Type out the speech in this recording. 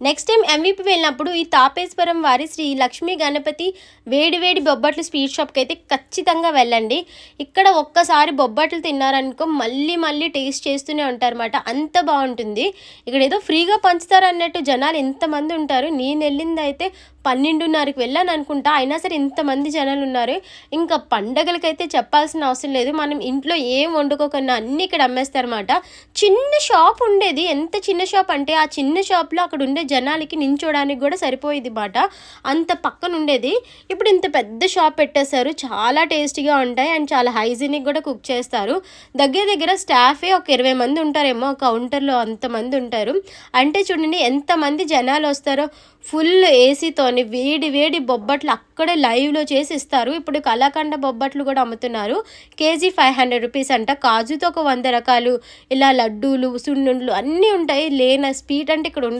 Next time MVP వెళ్ళినప్పుడు ఈ తాపేశ్వరం వారి శ్రీ లక్ష్మీ గణపతి వేడి వేడి బొబ్బట్లు స్వీట్ షాప్కి అయితే ఖచ్చితంగా వెళ్ళండి. ఇక్కడ ఒక్కసారి బొబ్బట్లు తిన్నారనుకో మళ్ళీ మళ్ళీ టేస్ట్ చేస్తూనే ఉంటారన్నమాట. అంత బాగుంటుంది. ఇక్కడ ఏదో ఫ్రీగా పంచుతారు అన్నట్టు జనాలు ఎంతమంది ఉంటారు. నేను వెళ్ళింది అయితే 12:30కి వెళ్ళాను అనుకుంటా. అయినా సరే ఇంతమంది జనాలు ఉన్నారు. ఇంకా పండగలకైతే చెప్పాల్సిన అవసరం లేదు. మనం ఇంట్లో ఏం వండుకోకుండా అన్నీ ఇక్కడ అమ్మేస్తారన్నమాట. చిన్న షాప్ ఉండేది. ఎంత చిన్న షాప్ అంటే ఆ చిన్న షాప్లో అక్కడ ఉండే జనాలకి నించోడానికి కూడా సరిపోయేది మాట. అంత పక్కన ఉండేది. ఇప్పుడు ఇంత పెద్ద షాప్ పెట్టేశారు. చాలా టేస్టీగా ఉంటాయి అండ్ చాలా హైజీనిక్ కూడా కుక్ చేస్తారు. దగ్గర దగ్గర స్టాఫే ఒక 20 మంది ఉంటారేమో కౌంటర్లో, అంతమంది ఉంటారు. అంటే చూడండి ఎంతమంది జనాలు వస్తారో. ఫుల్ ఏసీతోని వేడి వేడి బొబ్బట్లు అక్కడే లైవ్లో చేసి ఇస్తారు. ఇప్పుడు కలాకండ బొబ్బట్లు కూడా అమ్ముతున్నారు. కేజీ 500 రూపీస్ అంట. కాజుతో ఒక 100 రకాలు, ఇలా లడ్డూలు, సున్నుండ్లు అన్నీ ఉంటాయి. లేని స్వీట్ అంటే ఇక్కడ